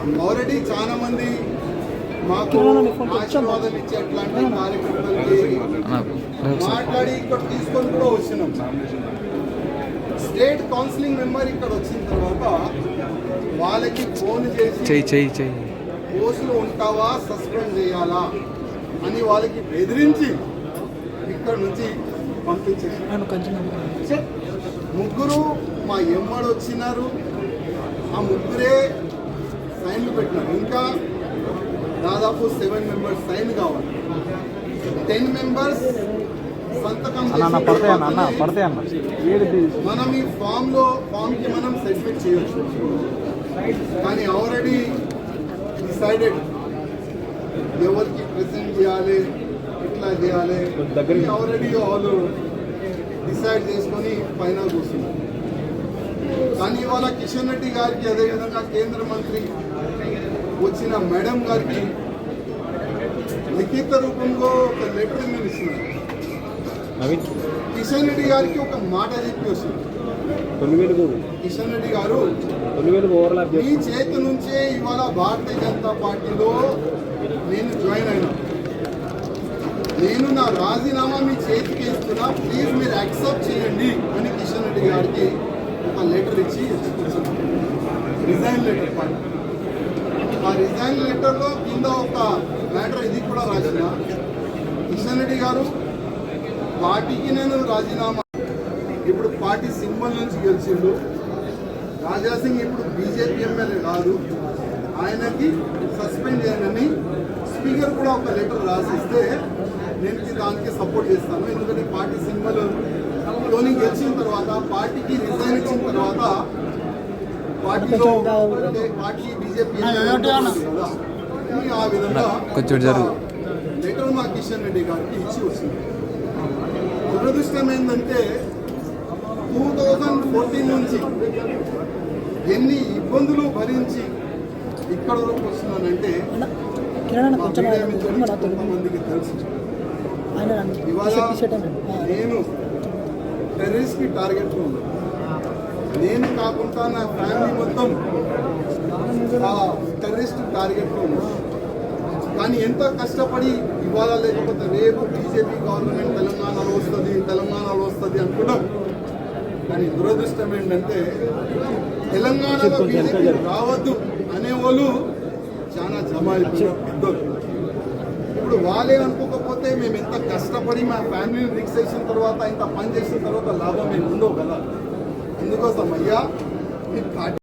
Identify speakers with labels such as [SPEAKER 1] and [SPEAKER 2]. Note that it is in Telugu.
[SPEAKER 1] ఆల్రెడీ చాలా మంది మాకు ఆశీర్వాదం ఇచ్చేట్లాంటి కార్యక్రమాలకి మాట్లాడి ఇక్కడ తీసుకొని కూడా వచ్చినాం. స్టేట్ కౌన్సిలింగ్ మెంబర్ ఇక్కడ వచ్చిన తర్వాత వాళ్ళకి ఫోన్ చేసి పోస్టులు ఉంటావా, సస్పెండ్ చేయాలా అని వాళ్ళకి బెదిరించి ఇక్కడ నుంచి పంపించారు. ముగ్గురు మా ఎమ్మడు వచ్చినారు, ఆ ముగ్గురే సైన్లు పెట్టినారు. ఇంకా దాదాపు 7 మెంబర్స్ సైన్ కావాలి. 10 మెంబర్స్ సంతకం మనం ఈ ఫామ్కి మనం సబ్మిట్ చేయొచ్చు. కానీ ఆల్రెడీ డిసైడెడ్ ఎవరికి ప్రెసెంట్ చేయాలి, ఇట్లా చేయాలి ఆల్రెడీ వాళ్ళు డిసైడ్ చేసుకొని పైన కూర్చున్నారు. కానీ ఇవాళ కిషన్ రెడ్డి గారికి, అదేవిధంగా కేంద్ర మంత్రి వచ్చిన మేడం గారికి లిఖిత రూపంలో ఒక లెటర్ మేము ఇస్తున్నాం. కిషన్ రెడ్డి గారికి ఒక మాట చెప్పి వస్తుంది. కిషన్ రెడ్డి గారు, మీ చేతి నుంచే ఇవాళ భారతీయ జనతా పార్టీలో నేను జాయిన్ అయినా, నేను నా రాజీనామా మీ చేతికి ఇస్తున్నా, ప్లీజ్ మీరు యాక్సెప్ట్ చేయండి అని కిషన్ రెడ్డి గారికి ఒక లెటర్ ఇచ్చి రిజైన్ లెటర్ పార్టీ. ఆ రిజైన్ లెటర్లో కింద ఒక మ్యాటర్ ఇది కూడా రాసిన, కిషన్ రెడ్డి గారు పార్టీకి నేను రాజీనామా, ఇప్పుడు పార్టీ సింబల్ నుంచి గెలిచిండు, రాజాసింగ్ ఇప్పుడు బీజేపీ ఎమ్మెల్యే కాదు, ఆయనకి సస్పెండ్ చేయాలని స్పీకర్ కూడా ఒక లెటర్ రాసిస్తే నేను దానికి సపోర్ట్ చేస్తాను. ఎందుకంటే పార్టీ సింబల్ లోని గెలిచిన తర్వాత, పార్టీకి రిజైన్ ఇచ్చిన తర్వాత పార్టీలో పార్టీ బీజేపీ కదా, ఆ విధంగా లెటర్ మా కిషన్ రెడ్డి గారికి ఇచ్చి వచ్చింది. దురదృష్టం ఏంటంటే 2014 నుంచి ఎన్ని ఇబ్బందులు భరించి ఇక్కడ వరకు వస్తున్నానంటే కొంతమందికి తెలుసు. ఇవాళ నేను టెర్రరిస్ట్కి టార్గెట్ ఉన్నాను. నేను కాకుండా నా ఫ్యామిలీ మొత్తం టెర్రరిస్ట్ టార్గెట్లో ఉన్నాను. కానీ ఎంతో కష్టపడి ఇవాళ లేకపోతే రేపు బీజేపీ గవర్నమెంట్ తెలంగాణలో వస్తుంది అనుకుంటాం. కానీ దురదృష్టం ఏంటంటే తెలంగాణలో బీజేపీ రావద్దు అనేవాళ్ళు చాలా జమ అయిపోయారు పెద్దలు. ఇప్పుడు వాళ్ళే అనుకోకపోతే మేము ఎంత కష్టపడి మా ఫ్యామిలీని రిక్స్ చేసిన తర్వాత, ఇంత పని చేసిన తర్వాత లాభం మేము ఉండవు కదా. అందుకోసం అయ్యా